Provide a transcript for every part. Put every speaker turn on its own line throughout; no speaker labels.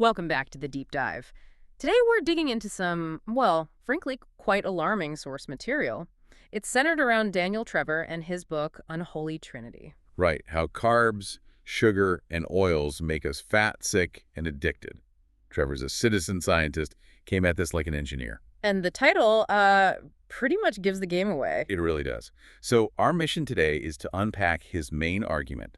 Welcome back to the deep dive. Today we're digging into some, well, frankly, quite alarming source material. It's centered around Daniel Trevor and his book, Unholy Trinity.
Right, how carbs, sugar, and oils make us fat, sick, and addicted. Trevor's a citizen scientist, came at this like an engineer.
And the title, pretty much gives the game away.
It really does. So our mission today is to unpack his main argument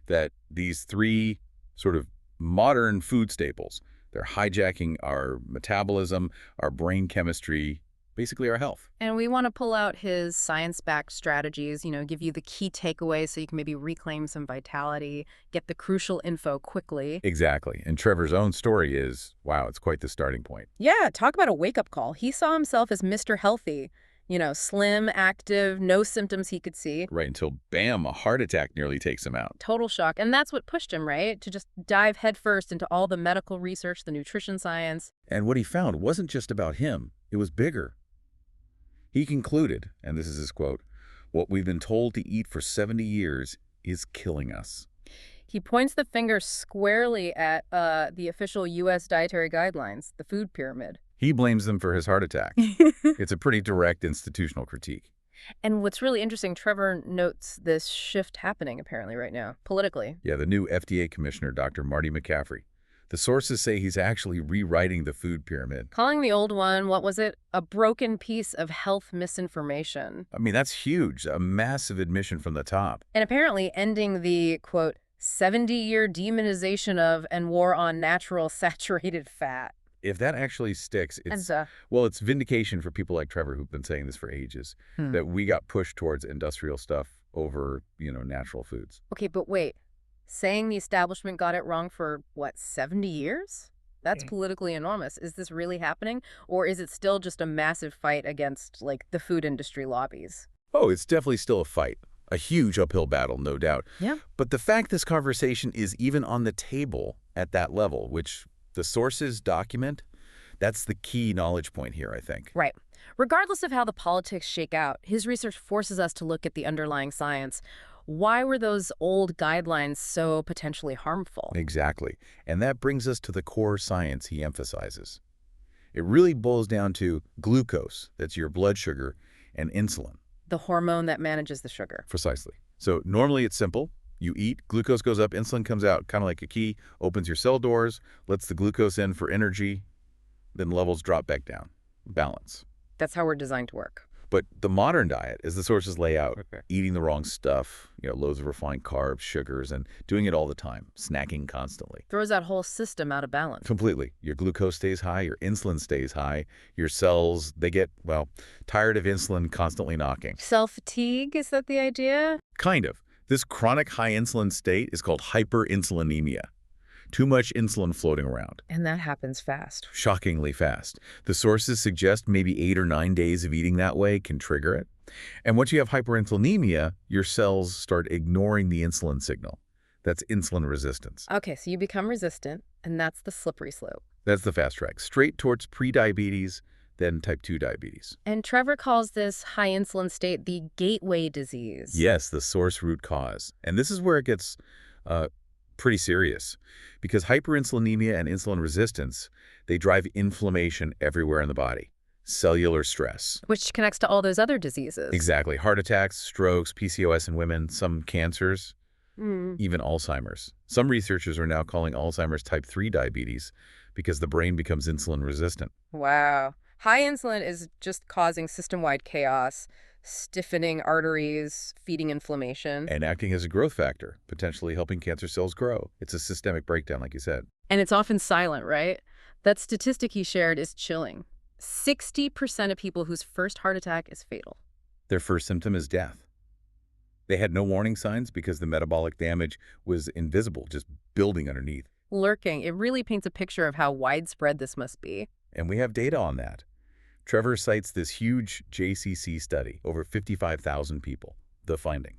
that these three sort of modern food staples, they're hijacking our metabolism, our brain chemistry, basically our health.
And we want to pull out his science-backed strategies, give you the key takeaways so you can maybe reclaim some vitality, get the crucial info quickly.
Exactly. And Trevor's own story is, wow, it's quite the starting point.
Yeah, talk about a wake-up call. He saw himself as Mr. Healthy, slim, active, no symptoms he could see.
Right, until, bam, a heart attack nearly takes him out.
Total shock. And that's what pushed him, right? To just dive headfirst into all the medical research, the nutrition science.
And what he found wasn't just about him. It was bigger. He concluded, and this is his quote, "What we've been told to eat for 70 years is killing us."
He points the finger squarely at the official U.S. dietary guidelines, the food pyramid.
He blames them for his heart attack. It's a pretty direct institutional critique.
And what's really interesting, Trevor notes this shift happening apparently right now, politically.
Yeah, the new FDA commissioner, Dr. Marty McCaffrey. The sources say he's actually rewriting the food pyramid.
Calling the old one, what was it? A broken piece of health misinformation.
I mean, that's huge, a massive admission from the top.
And apparently ending the, quote, 70-year demonization of and war on natural saturated fat.
If that actually sticks, it's vindication for people like Trevor who've been saying this for ages, that we got pushed towards industrial stuff over, natural foods.
Okay, but wait. Saying the establishment got it wrong for, 70 years? That's politically enormous. Is this really happening? Or is it still just a massive fight against, the food industry lobbies?
Oh, it's definitely still a fight. A huge uphill battle, no doubt.
Yeah.
But the fact this conversation is even on the table at that level, which the sources document, that's the key knowledge point here, I think.
Right. Regardless of how the politics shake out, his research forces us to look at the underlying science. Why were those old guidelines so potentially harmful?
Exactly. And that brings us to the core science he emphasizes. It really boils down to glucose, that's your blood sugar, and insulin.
The hormone that manages the sugar.
Precisely. So normally it's simple. You eat, glucose goes up, insulin comes out, kind of like a key, opens your cell doors, lets the glucose in for energy, then levels drop back down. Balance.
That's how we're designed to work.
But the modern diet, as the sources lay out, eating the wrong stuff, loads of refined carbs, sugars, and doing it all the time, snacking constantly.
Throws that whole system out of balance.
Completely. Your glucose stays high, your insulin stays high, your cells, they get, tired of insulin constantly knocking.
Cell fatigue, is that the idea?
Kind of. This chronic high insulin state is called hyperinsulinemia. Too much insulin floating around.
And that happens fast.
Shockingly fast. The sources suggest maybe 8 or 9 days of eating that way can trigger it. And once you have hyperinsulinemia, your cells start ignoring the insulin signal. That's insulin resistance.
Okay, so you become resistant, and that's the slippery slope.
That's the fast track, straight towards prediabetes, then type 2 diabetes.
And Trevor calls this high insulin state the gateway disease.
Yes, the source root cause. And this is where it gets pretty serious, because hyperinsulinemia and insulin resistance, they drive inflammation everywhere in the body, cellular stress.
Which connects to all those other diseases.
Exactly. Heart attacks, strokes, PCOS in women, some cancers, even Alzheimer's. Some researchers are now calling Alzheimer's type 3 diabetes because the brain becomes insulin resistant.
Wow. High insulin is just causing system-wide chaos, stiffening arteries, feeding inflammation.
And acting as a growth factor, potentially helping cancer cells grow. It's a systemic breakdown, like you said.
And it's often silent, right? That statistic he shared is chilling. 60% of people whose first heart attack is fatal.
Their first symptom is death. They had no warning signs because the metabolic damage was invisible, just building underneath.
Lurking. It really paints a picture of how widespread this must be.
And we have data on that. Trevor cites this huge JCC study, over 55,000 people. The finding,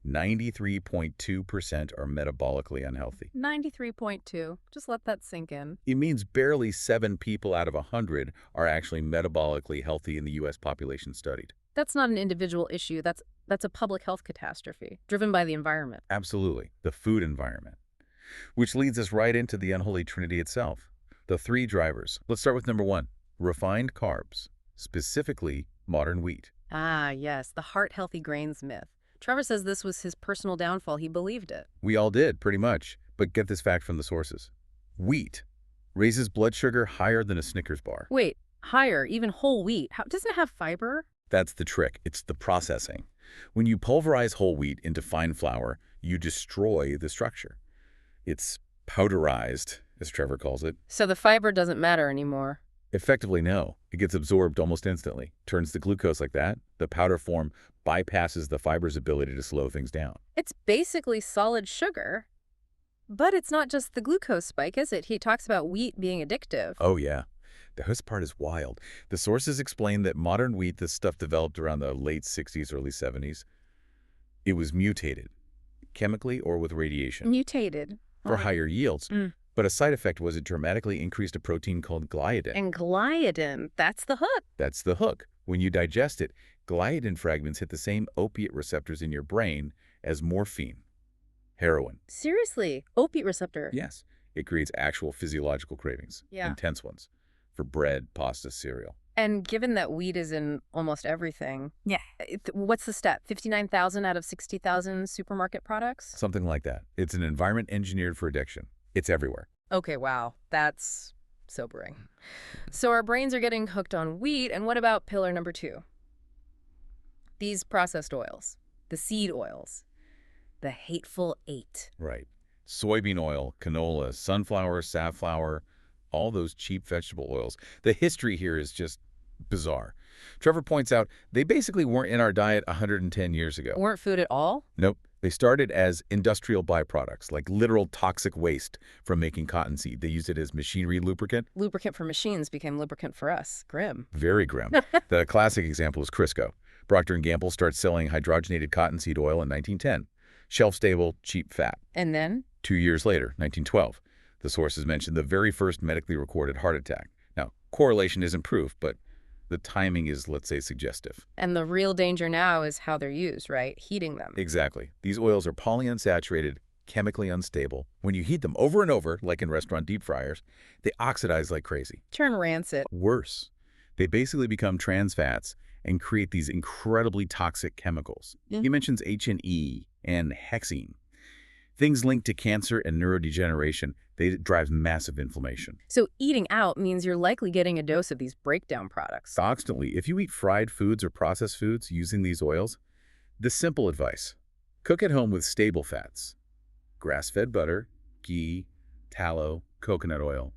93.2% are metabolically unhealthy.
93.2. Just let that sink in.
It means barely 7 people out of 100 are actually metabolically healthy in the U.S. population studied.
That's not an individual issue. That's a public health catastrophe driven by the environment.
Absolutely. The food environment. Which leads us right into the unholy trinity itself. The three drivers. Let's start with number one, refined carbs, specifically modern wheat.
Ah, yes, the heart-healthy grains myth. Trevor says this was his personal downfall. He believed it.
We all did, pretty much. But get this fact from the sources. Wheat raises blood sugar higher than a Snickers bar.
Wait, higher, even whole wheat. Doesn't it have fiber?
That's the trick. It's the processing. When you pulverize whole wheat into fine flour, you destroy the structure. It's powderized, as Trevor calls it.
So the fiber doesn't matter anymore.
Effectively, no. It gets absorbed almost instantly. Turns to glucose like that. The powder form bypasses the fiber's ability to slow things down.
It's basically solid sugar. But it's not just the glucose spike, is it? He talks about wheat being addictive.
Oh, yeah. The host part is wild. The sources explain that modern wheat, this stuff developed around the late 60s, early 70s, it was mutated, chemically or with radiation,
Mutated.
for higher yields.
Mm.
But a side effect was it dramatically increased a protein called gliadin.
And gliadin, that's the hook.
That's the hook. When you digest it, gliadin fragments hit the same opiate receptors in your brain as morphine, heroin.
Seriously, opiate receptor.
Yes, it creates actual physiological cravings,
Yeah.
intense ones, for bread, pasta, cereal.
And given that wheat is in almost everything,
Yeah.
What's the stat? 59,000 out of 60,000 supermarket products?
Something like that. It's an environment engineered for addiction. It's everywhere.
Okay, wow. That's sobering. So our brains are getting hooked on wheat, and what about pillar number 2? These processed oils, the seed oils, the hateful 8.
Right. Soybean oil, canola, sunflower, safflower, all those cheap vegetable oils. The history here is just bizarre. Trevor points out they basically weren't in our diet 110 years ago.
Weren't food at all?
Nope. They started as industrial byproducts, like literal toxic waste from making cottonseed. They used it as machinery lubricant.
Lubricant for machines became lubricant for us. Grim.
Very grim. The classic example is Crisco. Procter & Gamble starts selling hydrogenated cottonseed oil in 1910. Shelf-stable, cheap fat.
And then?
2 years later, 1912, the sources mentioned the very first medically recorded heart attack. Now, correlation isn't proof, but the timing is, let's say, suggestive.
And the real danger now is how they're used, right? Heating them.
Exactly. These oils are polyunsaturated, chemically unstable. When you heat them over and over, like in restaurant deep fryers, they oxidize like crazy.
Turn rancid.
Worse, they basically become trans fats and create these incredibly toxic chemicals.
Yeah.
He mentions H&E and hexene. Things linked to cancer and neurodegeneration. They drive massive inflammation.
So eating out means you're likely getting a dose of these breakdown products.
Constantly, if you eat fried foods or processed foods using these oils, the simple advice, cook at home with stable fats. Grass-fed butter, ghee, tallow, coconut oil.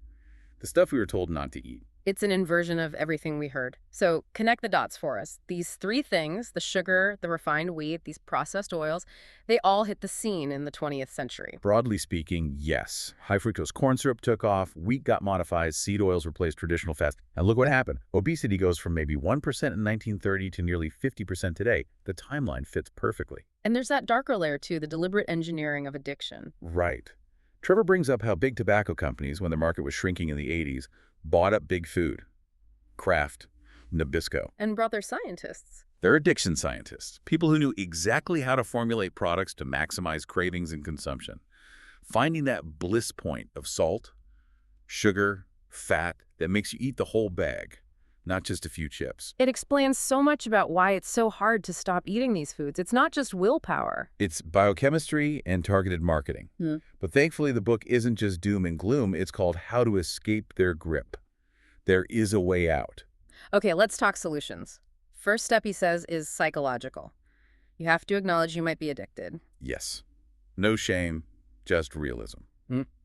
The stuff we were told not to eat.
It's an inversion of everything we heard. So connect the dots for us. These 3 things, the sugar, the refined wheat, these processed oils, they all hit the scene in the 20th century.
Broadly speaking, yes. High fructose corn syrup took off, wheat got modified, seed oils replaced traditional fats. And look what happened. Obesity goes from maybe 1% in 1930 to nearly 50% today. The timeline fits perfectly.
And there's that darker layer too, the deliberate engineering of addiction.
Right. Trevor brings up how big tobacco companies, when the market was shrinking in the 80s, bought up Big Food, Kraft, Nabisco.
And brought their scientists.
They're addiction scientists, people who knew exactly how to formulate products to maximize cravings and consumption. Finding that bliss point of salt, sugar, fat that makes you eat the whole bag, not just a few chips.
It explains so much about why it's so hard to stop eating these foods. It's not just willpower.
It's biochemistry and targeted marketing. But thankfully, the book isn't just doom and gloom. It's called How to Escape Their Grip. There is a way out.
Okay, let's talk solutions. First step, he says, is psychological. You have to acknowledge you might be addicted.
Yes. No shame, just realism.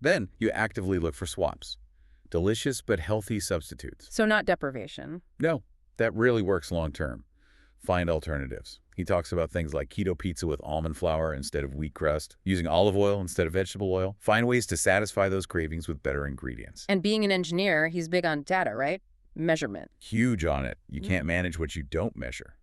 Then you actively look for swaps. Delicious but healthy substitutes.
So not deprivation.
No, that really works long term. Find alternatives. He talks about things like keto pizza with almond flour instead of wheat crust, using olive oil instead of vegetable oil. Find ways to satisfy those cravings with better ingredients.
And being an engineer, he's big on data, right? Measurement.
Huge on it. You can't manage what you don't measure.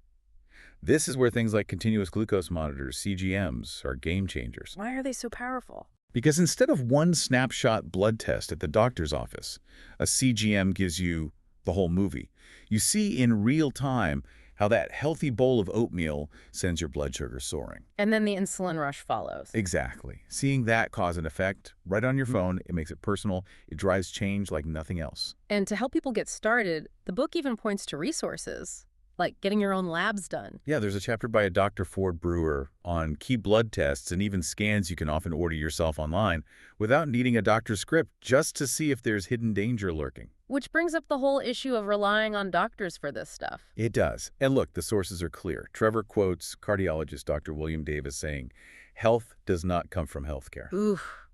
This is where things like continuous glucose monitors, CGMs, are game changers.
Why are they so powerful?
Because instead of one snapshot blood test at the doctor's office, a CGM gives you the whole movie. You see in real time how how that healthy bowl of oatmeal sends your blood sugar soaring.
And then the insulin rush follows.
Exactly. Seeing that cause and effect right on your phone, it makes it personal. It drives change like nothing else.
And to help people get started, the book even points to resources, like getting your own labs done.
Yeah, there's a chapter by a Dr. Ford Brewer on key blood tests and even scans you can often order yourself online without needing a doctor's script just to see if there's hidden danger lurking.
Which brings up the whole issue of relying on doctors for this stuff.
It does. And look, the sources are clear. Trevor quotes cardiologist Dr. William Davis saying, "Health does not come from healthcare."
Oof,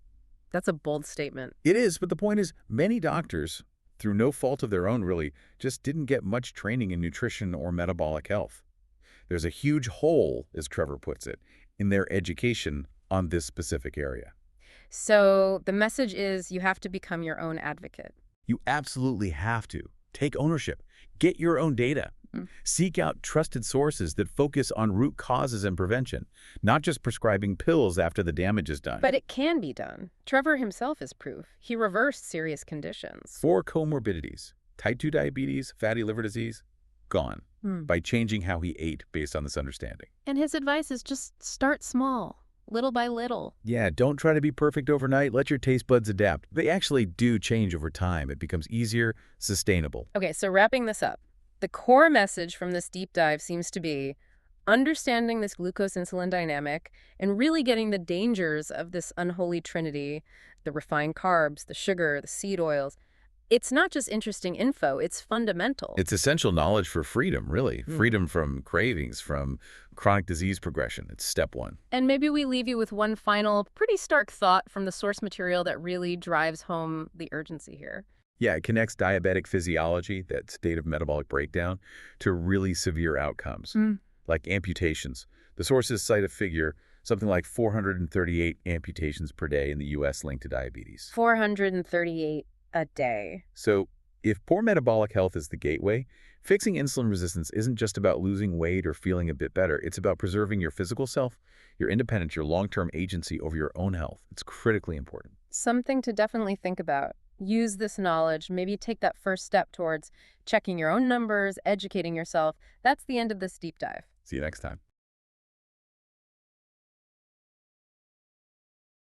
that's a bold statement.
It is, but the point is, many doctors, through no fault of their own really, just didn't get much training in nutrition or metabolic health. There's a huge hole, as Trevor puts it, in their education on this specific area.
So the message is you have to become your own advocate.
You absolutely have to. Take ownership. Get your own data. Seek out trusted sources that focus on root causes and prevention, not just prescribing pills after the damage is done.
But it can be done. Trevor himself is proof. He reversed serious conditions.
4 comorbidities, type 2 diabetes, fatty liver disease, gone by changing how he ate based on this understanding.
And his advice is just start small, little by little.
Yeah, don't try to be perfect overnight. Let your taste buds adapt. They actually do change over time. It becomes easier, sustainable.
Okay, so wrapping this up, the core message from this deep dive seems to be understanding this glucose-insulin dynamic and really getting the dangers of this unholy trinity, the refined carbs, the sugar, the seed oils. It's not just interesting info, it's fundamental.
It's essential knowledge for freedom, really. Freedom from cravings, from chronic disease progression. It's step 1.
And maybe we leave you with one final, pretty stark thought from the source material that really drives home the urgency here.
Yeah, it connects diabetic physiology, that state of metabolic breakdown, to really severe outcomes, like amputations. The sources cite a figure, something like 438 amputations per day in the U.S. linked to diabetes.
438 a day.
So if poor metabolic health is the gateway, fixing insulin resistance isn't just about losing weight or feeling a bit better. It's about preserving your physical self, your independence, your long-term agency over your own health. It's critically important.
Something to definitely think about. Use this knowledge, maybe take that first step towards checking your own numbers, educating yourself. That's the end of this deep dive.
See you next time.